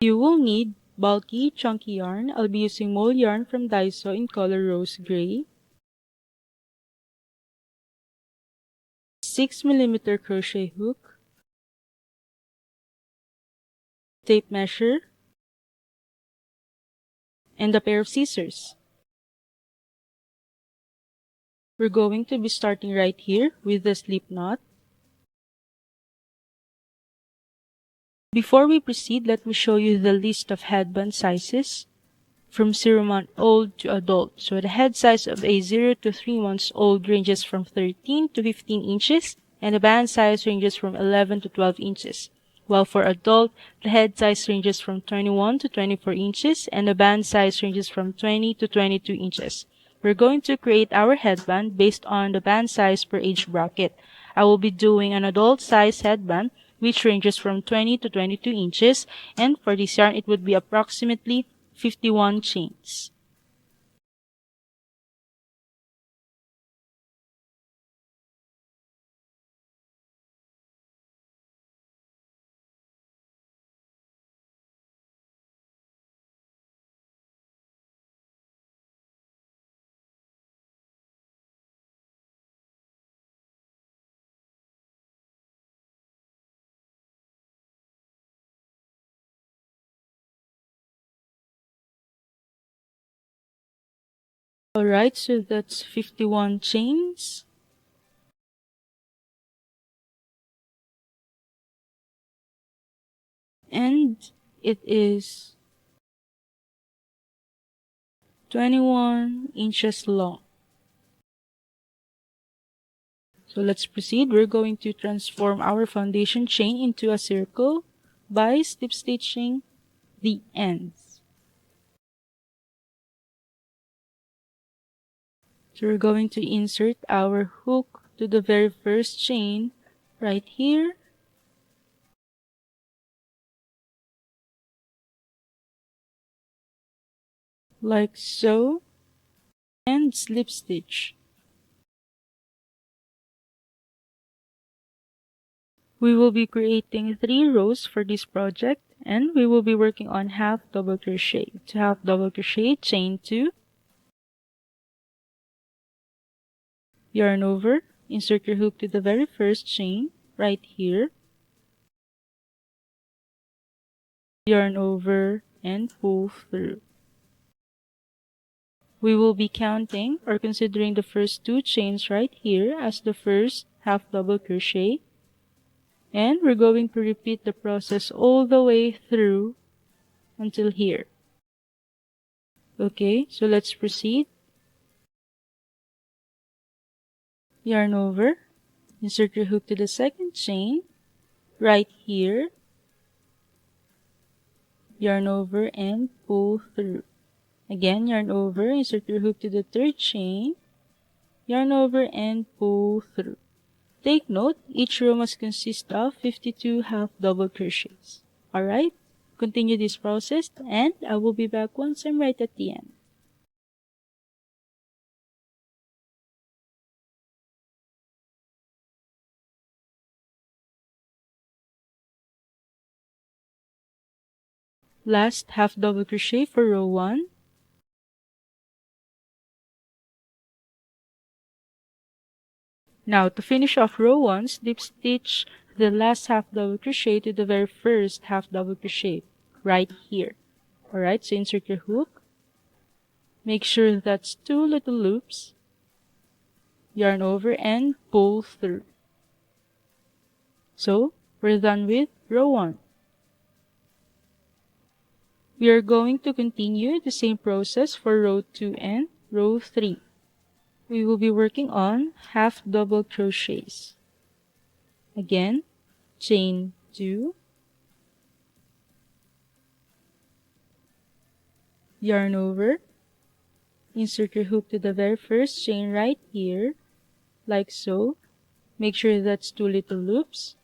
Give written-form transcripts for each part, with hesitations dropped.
You will need bulky, chunky yarn. I'll be using mole yarn from Daiso in color rose gray, 6mm crochet hook, tape measure, and a pair of scissors. We're going to be starting right here with the slip knot. Before we proceed, let me show you the list of headband sizes from 0-month old to adult. So the head size of a 0 to 3 months old ranges from 13 to 15 inches, and the band size ranges from 11 to 12 inches. While for adult, the head size ranges from 21 to 24 inches, and the band size ranges from 20 to 22 inches. We're going to create our headband based on the band size per age bracket. I will be doing an adult size headband which ranges from 20 to 22 inches, and for this yarn it would be approximately 51 chains. Alright, so that's 51 chains. And it is 21 inches long. So let's proceed. We're going to transform our foundation chain into a circle by slip stitching the ends. So we're going to insert our hook to the very first chain right here. Like so. And slip stitch. We will be creating 3 rows for this project, and we will be working on half double crochet. To half double crochet, chain 2, yarn over, insert your hook to the very first chain right here, yarn over and pull through. We will be counting or considering the first 2 chains right here as the first half double crochet, and we're going to repeat the process all the way through until here. Okay, so let's proceed. Yarn over, insert your hook to the second chain right here, yarn over and pull through. Again, yarn over, insert your hook to the third chain, yarn over and pull through. Take note, each row must consist of 52 half double crochets. Alright, continue this process and I will be back once I'm right at the end. Last half double crochet for row 1. Now to finish off row 1, slip stitch the last half double crochet to the very first half double crochet right here. Alright, so insert your hook. Make sure that's 2 little loops. Yarn over and pull through. So we're done with row 1. We are going to continue the same process for row 2 and row 3. We will be working on half double crochets. Again, chain 2, yarn over, insert your hook to the very first chain right here, like so. Make sure that's 2 little loops.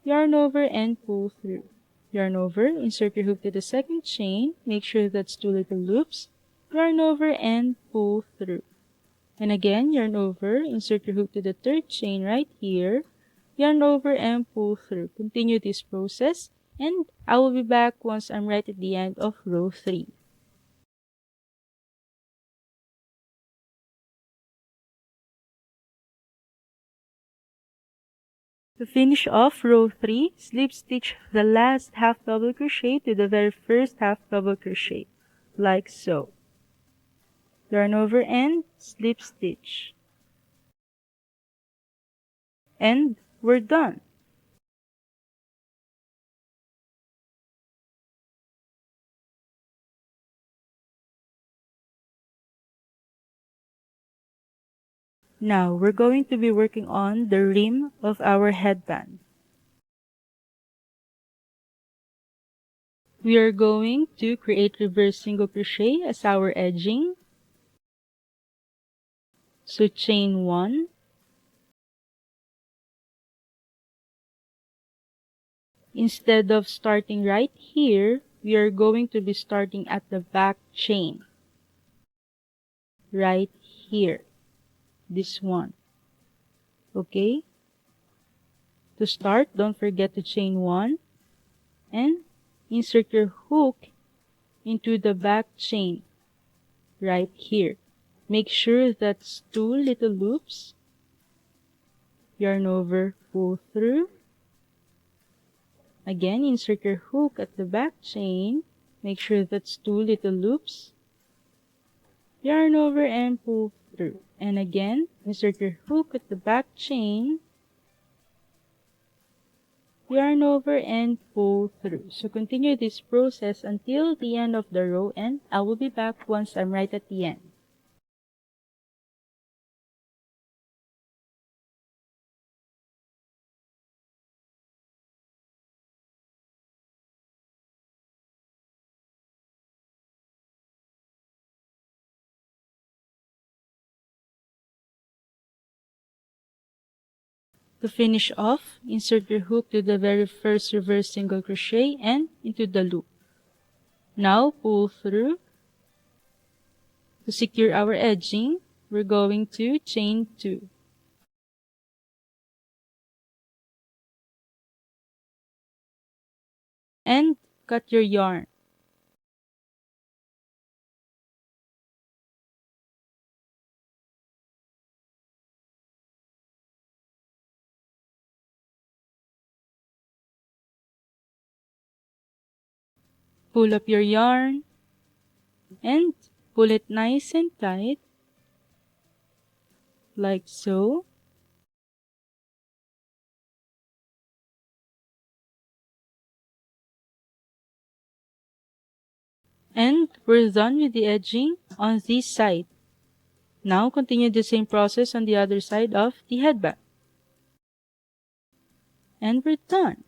Yarn over and pull through. Yarn over, insert your hook to the second chain, make sure that's 2 little loops. Yarn over and pull through. And again, yarn over, insert your hook to the third chain right here, yarn over and pull through. Continue this process, and I will be back once I'm right at the end of row 3. To finish off row 3, slip stitch the last half double crochet to the very first half double crochet, like so. Yarn over and slip stitch. And we're done. Now we're going to be working on the rim of our headband. We are going to create reverse single crochet as our edging. So chain 1, instead of starting right here, we are going to be starting at the back chain. Right here. This one. Okay? To start, don't forget to chain 1 and insert your hook into the back chain. Right here. Make sure that's 2 little loops. Yarn over, pull through. Again, insert your hook at the back chain. Make sure that's 2 little loops. Yarn over and pull through. And again, insert your hook at the back chain. Yarn over and pull through. So continue this process until the end of the row, and I will be back once I'm right at the end. To finish off, insert your hook to the very first reverse single crochet and into the loop. Now pull through. To secure our edging, we're going to chain 2. And cut your yarn. Pull up your yarn and pull it nice and tight, like so. And we're done with the edging on this side. Now continue the same process on the other side of the headband. And we're done.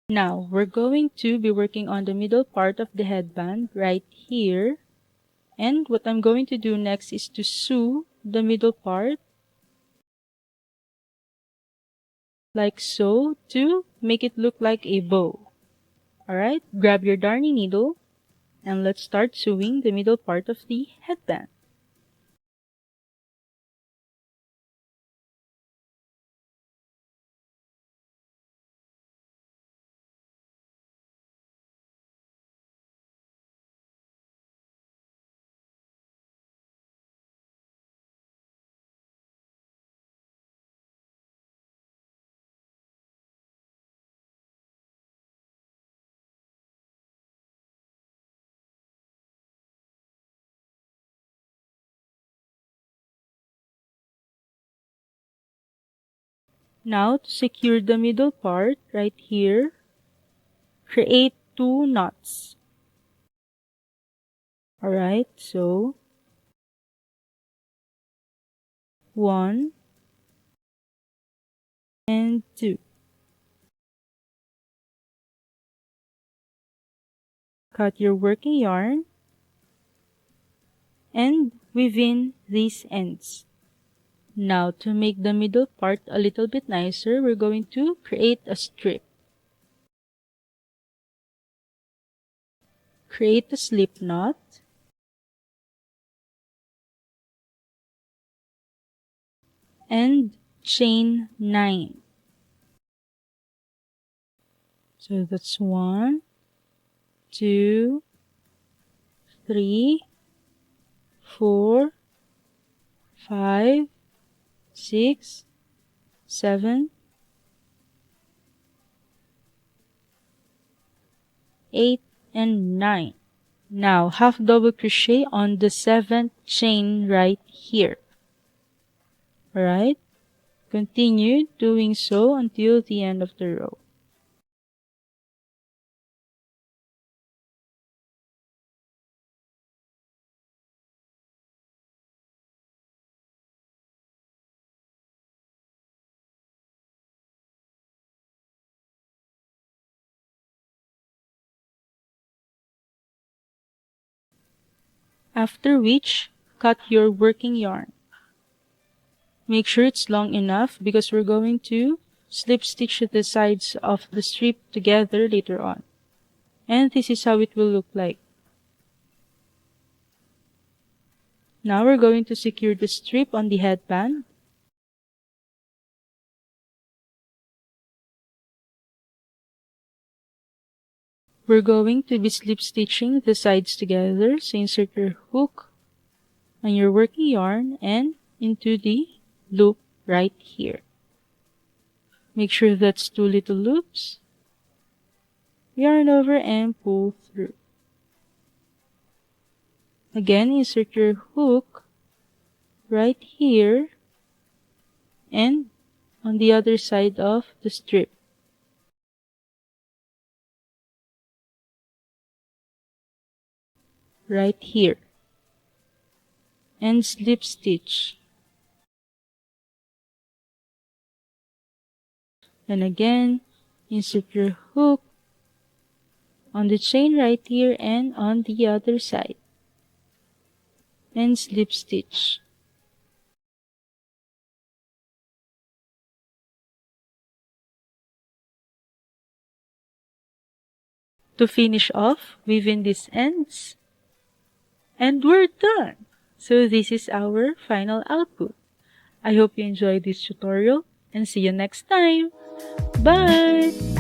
Now we're going to be working on the middle part of the headband right here. And what I'm going to do next is to sew the middle part like so to make it look like a bow. Alright, grab your darning needle and let's start sewing the middle part of the headband. Now to secure the middle part right here, create 2 knots. Alright, so 1 and 2. Cut your working yarn and weave in these ends. Now, to make the middle part a little bit nicer, we're going to create a strip. Create a slip knot. And chain 9. So that's 1, 2, 3, 4, 5, 6, 7, 8, and 9. Now, half double crochet on the 7th chain right here. Alright? Continue doing so until the end of the row. After which, cut your working yarn. Make sure it's long enough because we're going to slip stitch the sides of the strip together later on. And this is how it will look like. Now we're going to secure the strip on the headband. We're going to be slip stitching the sides together, so insert your hook on your working yarn and into the loop right here. Make sure that's 2 little loops. Yarn over and pull through. Again, insert your hook right here and on the other side of the strip. Right here. And slip stitch. And again, insert your hook on the chain right here and on the other side. And slip stitch. To finish off, weave in these ends. And we're done! So this is our final output. I hope you enjoyed this tutorial and see you next time. Bye!